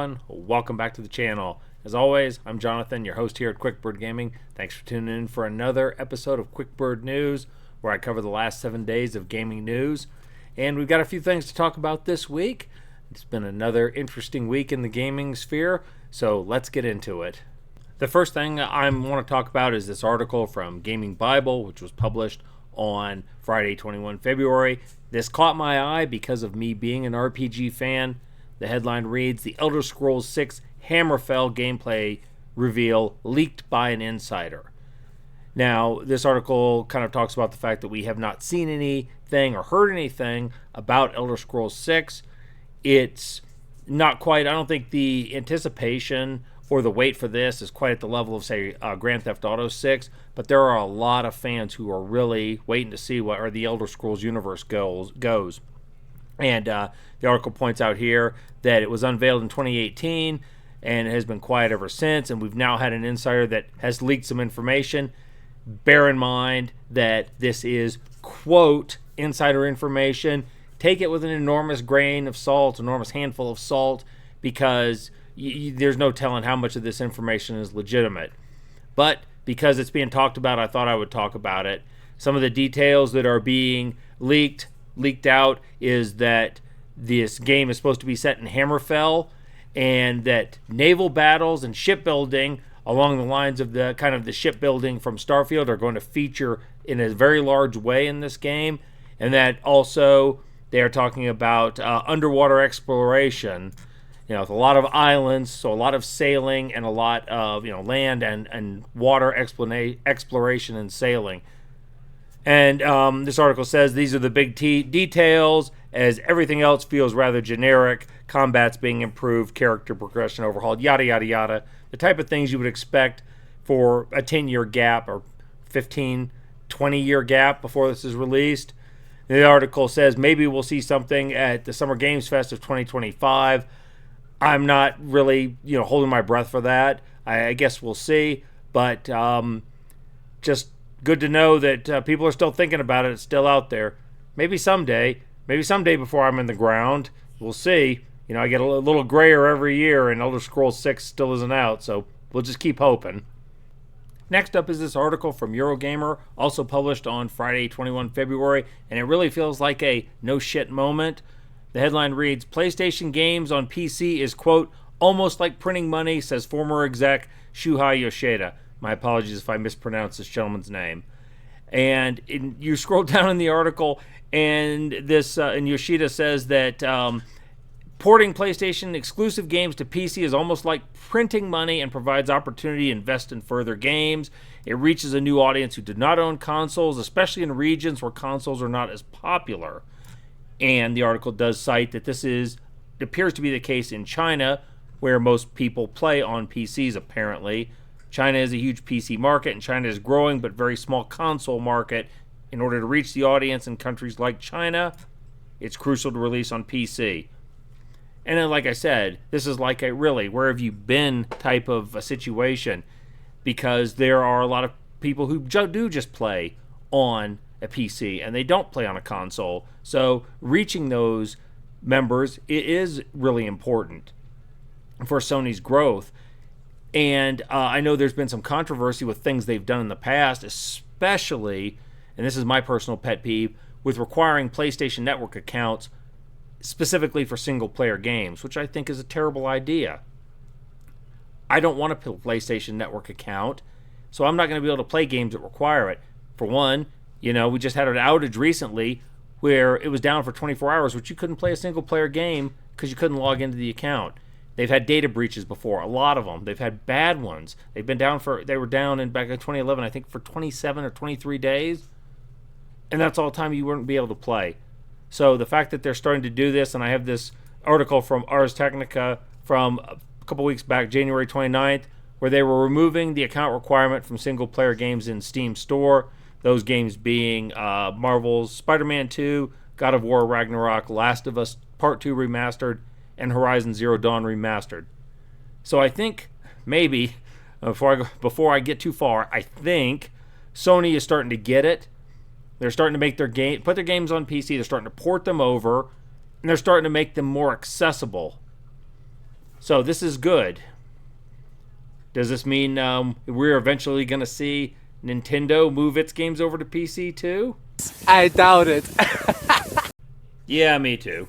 everyone? Welcome back to the channel. As always, I'm Jonathan, your host here at QuickBird Gaming. Thanks for tuning in for another episode of QuickBird News, where I cover the last 7 days of gaming news. And we've got a few things to talk about this week. It's been another interesting week in the gaming sphere, so let's get into it. The first thing I want to talk about is this article from Gaming Bible, which was published on Friday, 21 February. This caught my eye because of me being an RPG fan. The headline reads, The Elder Scrolls 6 Hammerfell gameplay reveal leaked by an insider. Now, this article kind of talks about the fact that we have not seen anything or heard anything about Elder Scrolls 6. It's not quite, I don't think the anticipation or the wait for this is quite at the level of, say, Grand Theft Auto 6, but there are a lot of fans who are really waiting to see where the Elder Scrolls universe goes. And the article points out here that it was unveiled in 2018 and it has been quiet ever since, and we've now had an insider that has leaked some information. Bear in mind that this is, quote, insider information. Take it with an enormous grain of salt, enormous handful of salt, because there's no telling how much of this information is legitimate. But because it's being talked about, I thought I would talk about it. Some of the details that are being leaked out is that this game is supposed to be set in Hammerfell, and that naval battles and shipbuilding along the lines of the kind of the shipbuilding from Starfield are going to feature in a very large way in this game, and that also they are talking about underwater exploration, with a lot of islands, so a lot of sailing and a lot of land and water exploration and sailing. And this article says these are the big details, as everything else feels rather generic. Combat's being improved, character progression overhauled, yada, yada, yada. The type of things you would expect for a 10-year gap or 15, 20-year gap before this is released. The article says maybe we'll see something at the Summer Games Fest of 2025. I'm not really, holding my breath for that. I guess we'll see. But just good to know that people are still thinking about it. It's still out there. Maybe someday before I'm in the ground, we'll see. I get a little grayer every year, and Elder Scrolls 6 still isn't out, so we'll just keep hoping. Next up is this article from Eurogamer, also published on Friday, 21 February, and it really feels like a no-shit moment. The headline reads, PlayStation games on PC is, quote, almost like printing money, says former exec Shuhei Yoshida. My apologies if I mispronounce this gentleman's name. And you scroll down in the article, and and Yoshida says that porting PlayStation exclusive games to PC is almost like printing money and provides opportunity to invest in further games. It reaches a new audience who did not own consoles, especially in regions where consoles are not as popular. And the article does cite that it appears to be the case in China, where most people play on PCs, apparently. China is a huge PC market, and China is growing, but very small console market. In order to reach the audience in countries like China, it's crucial to release on PC. And then, like I said, this is like a really where have you been type of a situation, because there are a lot of people who do just play on a PC and they don't play on a console. So reaching those members is really important for Sony's growth. And I know there's been some controversy with things they've done in the past, especially, and this is my personal pet peeve, with requiring PlayStation Network accounts specifically for single-player games, which I think is a terrible idea. I don't want a PlayStation Network account, so I'm not going to be able to play games that require it. For one, we just had an outage recently where it was down for 24 hours, which you couldn't play a single-player game because you couldn't log into the account. They've had data breaches before, a lot of them. They've had bad ones. They were down back in 2011, I think, for 27 or 23 days. And that's all the time you wouldn't be able to play. So the fact that they're starting to do this, and I have this article from Ars Technica from a couple weeks back, January 29th, where they were removing the account requirement from single-player games in Steam Store. Those games being Marvel's Spider-Man 2, God of War Ragnarok, Last of Us Part 2 Remastered, and Horizon Zero Dawn Remastered. So I think maybe, before I get too far, I think Sony is starting to get it. They're starting to make put their games on PC. They're starting to port them over, and they're starting to make them more accessible. So this is good. Does this mean we're eventually going to see Nintendo move its games over to PC too? I doubt it. Yeah, me too.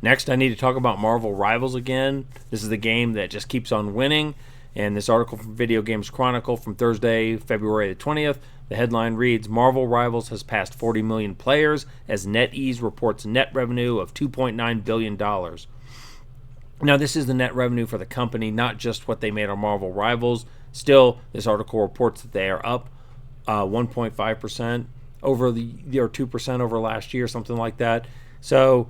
Next, I need to talk about Marvel Rivals again. This is the game that just keeps on winning. And this article from Video Games Chronicle from Thursday, February the 20th, the headline reads, Marvel Rivals has passed 40 million players as NetEase reports net revenue of $2.9 billion. Now, this is the net revenue for the company, not just what they made on Marvel Rivals. Still, this article reports that they are up 1.5% over the, or 2% over last year, something like that. So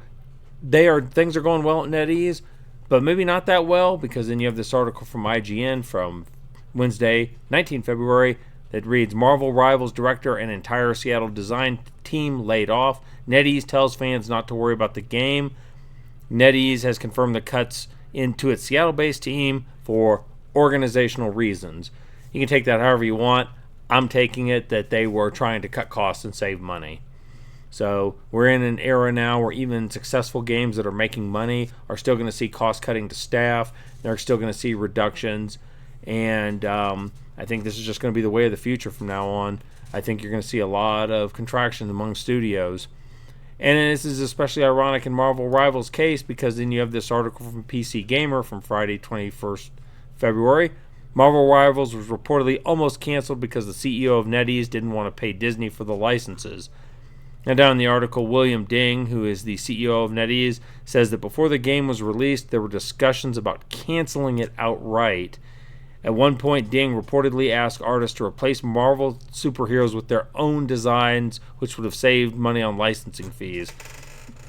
things are going well at NetEase, but maybe not that well, because then you have this article from IGN from Wednesday, 19 February, that reads, Marvel Rivals director and entire Seattle design team laid off. NetEase tells fans not to worry about the game. NetEase has confirmed the cuts into its Seattle-based team for organizational reasons. You can take that however you want. I'm taking it that they were trying to cut costs and save money. So we're in an era now where even successful games that are making money are still going to see cost cutting to staff. They're still going to see reductions. And I think this is just going to be the way of the future from now on. I think you're going to see a lot of contraction among studios. And this is especially ironic in Marvel Rivals' case, because then you have this article from PC Gamer from Friday, 21st February. Marvel Rivals was reportedly almost canceled because the CEO of NetEase didn't want to pay Disney for the licenses. Now, down in the article, William Ding, who is the CEO of NetEase, says that before the game was released, there were discussions about canceling it outright. At one point, Ding reportedly asked artists to replace Marvel superheroes with their own designs, which would have saved money on licensing fees.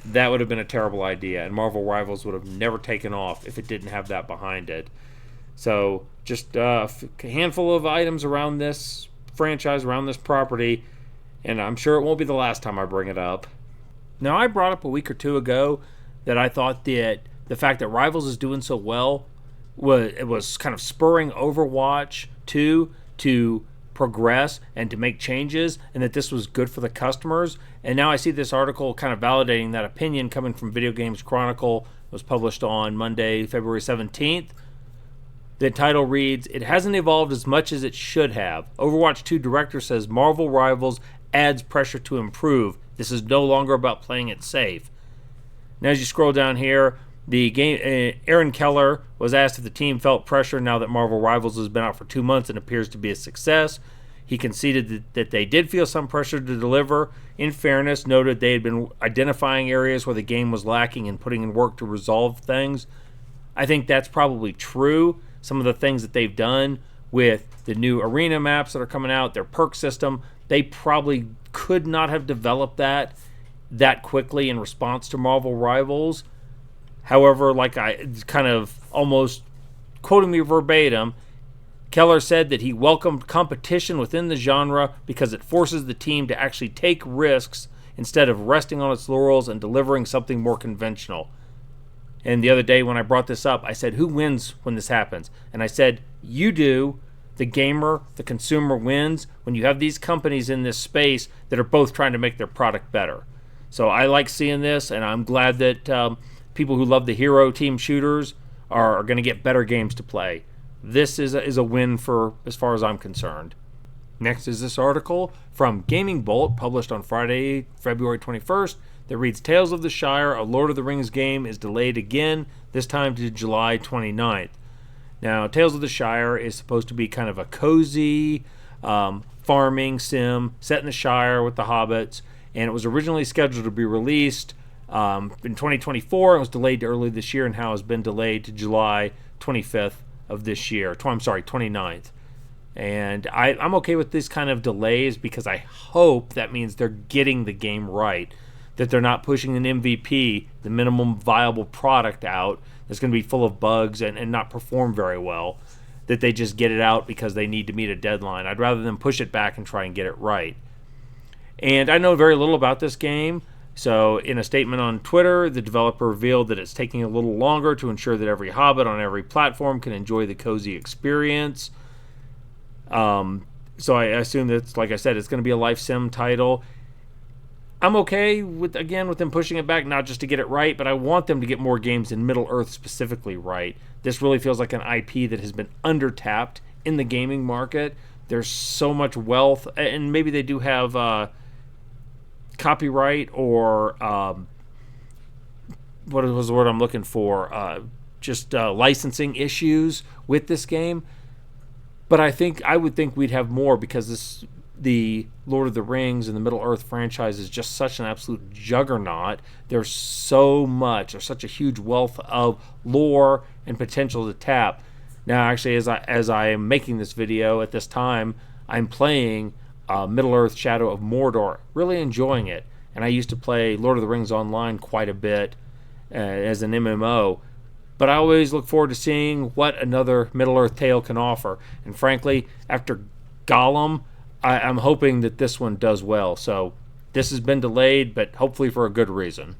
That would have been a terrible idea, and Marvel Rivals would have never taken off if it didn't have that behind it. So, just a handful of items around this franchise, around this property, and I'm sure it won't be the last time I bring it up. Now, I brought up a week or two ago that I thought that the fact that Rivals is doing so well was kind of spurring Overwatch 2 to progress and to make changes, and that this was good for the customers. And now I see this article kind of validating that opinion coming from Video Games Chronicle. It was published on Monday, February 17th. The title reads, It hasn't evolved as much as it should have. Overwatch 2 director says Marvel Rivals adds pressure to improve. This is no longer about playing it safe. Now as you scroll down here, the game, Aaron Keller was asked if the team felt pressure now that Marvel Rivals has been out for 2 months and appears to be a success. He conceded that they did feel some pressure to deliver. In fairness, noted they had been identifying areas where the game was lacking and putting in work to resolve things. I think that's probably true. Some of the things that they've done with the new arena maps that are coming out, their perk system, they probably could not have developed that quickly in response to Marvel Rivals. However, like I kind of almost quoting me verbatim, Keller said that he welcomed competition within the genre because it forces the team to actually take risks instead of resting on its laurels and delivering something more conventional. And the other day when I brought this up, I said, who wins when this happens? And I said, you do. The gamer, the consumer wins when you have these companies in this space that are both trying to make their product better. So I like seeing this, and I'm glad that people who love the hero team shooters are going to get better games to play. This is a win for as far as I'm concerned. Next is this article from Gaming Bolt, published on Friday, February 21st, that reads, Tales of the Shire, a Lord of the Rings game, is delayed again, this time to July 29th. Now, Tales of the Shire is supposed to be kind of a cozy farming sim set in the Shire with the hobbits, and it was originally scheduled to be released in 2024. It was delayed to early this year and now has been delayed to July 25th of this year. 29th. And I'm okay with this kind of delays because I hope that means they're getting the game right, that they're not pushing an MVP, the minimum viable product, out that's going to be full of bugs and not perform very well, that they just get it out because they need to meet a deadline. I'd rather them push it back and try and get it right. And I know very little about this game, so in a statement on Twitter, the developer revealed that it's taking a little longer to ensure that every hobbit on every platform can enjoy the cozy experience. So I assume that, like I said, it's going to be a life sim title. I'm okay with them pushing it back, not just to get it right, but I want them to get more games in Middle Earth specifically right. This really feels like an IP that has been under-tapped in the gaming market. There's so much wealth, and maybe they do have copyright or what was the word I'm looking for? Just licensing issues with this game. But I would think we'd have more because the Lord of the Rings and the Middle Earth franchise is just such an absolute juggernaut. There's such a huge wealth of lore and potential to tap. Now, actually, as I am making this video at this time, I'm playing Middle Earth Shadow of Mordor, really enjoying it. And I used to play Lord of the Rings Online quite a bit as an MMO. But I always look forward to seeing what another Middle-earth tale can offer. And frankly, after Gollum, I'm hoping that this one does well. So this has been delayed, but hopefully for a good reason.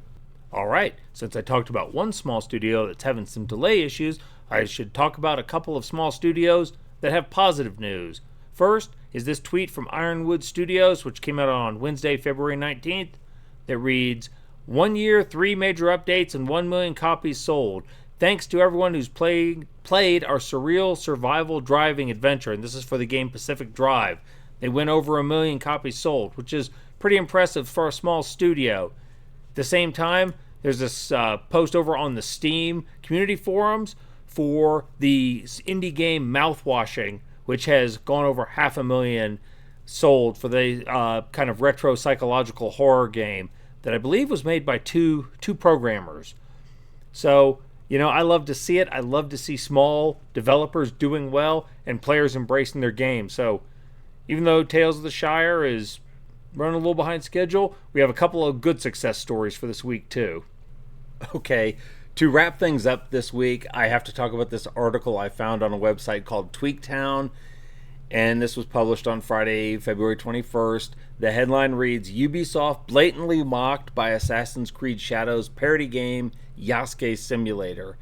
All right, since I talked about one small studio that's having some delay issues, I should talk about a couple of small studios that have positive news. First is this tweet from Ironwood Studios, which came out on Wednesday, February 19th, that reads, 1 year, 3 major updates, and 1 million copies sold. Thanks to everyone who's played our surreal survival driving adventure, and this is for the game Pacific Drive. They went over 1 million copies sold, which is pretty impressive for a small studio. At the same time, there's this post over on the Steam community forums for the indie game Mouthwashing, which has gone over 500,000 sold for the kind of retro psychological horror game that I believe was made by two programmers. So, I love to see it. I love to see small developers doing well and players embracing their game. So even though Tales of the Shire is running a little behind schedule, we have a couple of good success stories for this week too. Okay, to wrap things up this week, I have to talk about this article I found on a website called Tweaktown, and this was published on Friday, February 21st. The headline reads, Ubisoft blatantly mocked by Assassin's Creed Shadows parody game Yasuke Simulator.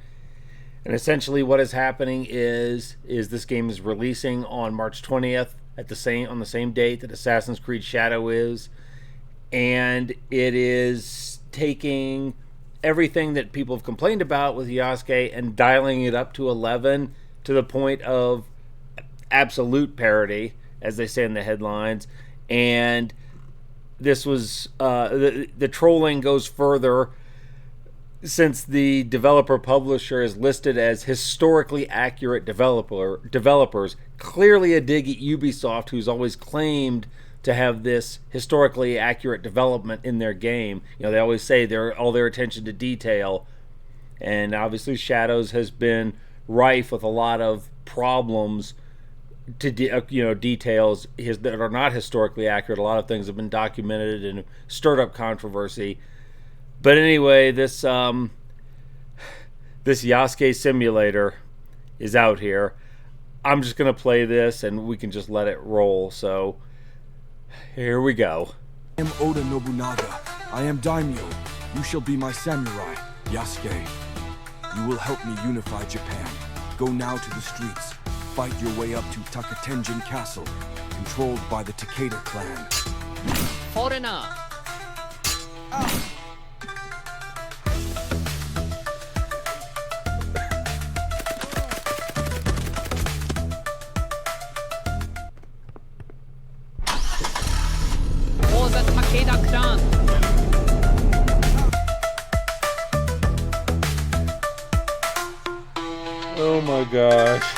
And essentially what is happening is this game is releasing on March 20th on the same date that Assassin's Creed Shadow is, and it is taking everything that people have complained about with Yasuke and dialing it up to 11 to the point of absolute parody, as they say in the headlines. And this was the trolling goes further, since the developer publisher is listed as historically accurate developers, clearly a dig at Ubisoft, who's always claimed to have this historically accurate development in their game. They always say all their attention to detail, and obviously Shadows has been rife with a lot of problems to details that are not historically accurate. A lot of things have been documented and stirred up controversy. But anyway, this Yasuke Simulator is out here. I'm just going to play this and we can just let it roll. So here we go. I am Oda Nobunaga. I am Daimyo. You shall be my samurai, Yasuke. You will help me unify Japan. Go now to the streets. Fight your way up to Takatenjin Castle, controlled by the Takeda clan. Foreigner! For the Takeda clan! Oh my gosh.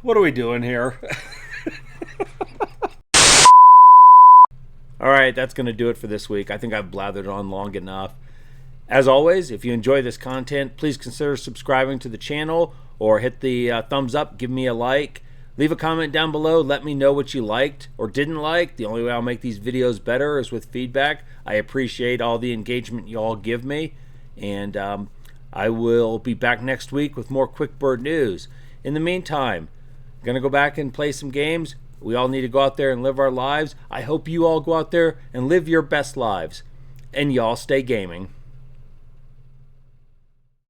What are we doing here? All right, that's going to do it for this week. I think I've blathered on long enough. As always, if you enjoy this content, please consider subscribing to the channel or hit the thumbs up, give me a like. Leave a comment down below. Let me know what you liked or didn't like. The only way I'll make these videos better is with feedback. I appreciate all the engagement you all give me. And I will be back next week with more Quick Bird news. In the meantime, I'm going to go back and play some games. We all need to go out there and live our lives. I hope you all go out there and live your best lives. and y'all stay gaming.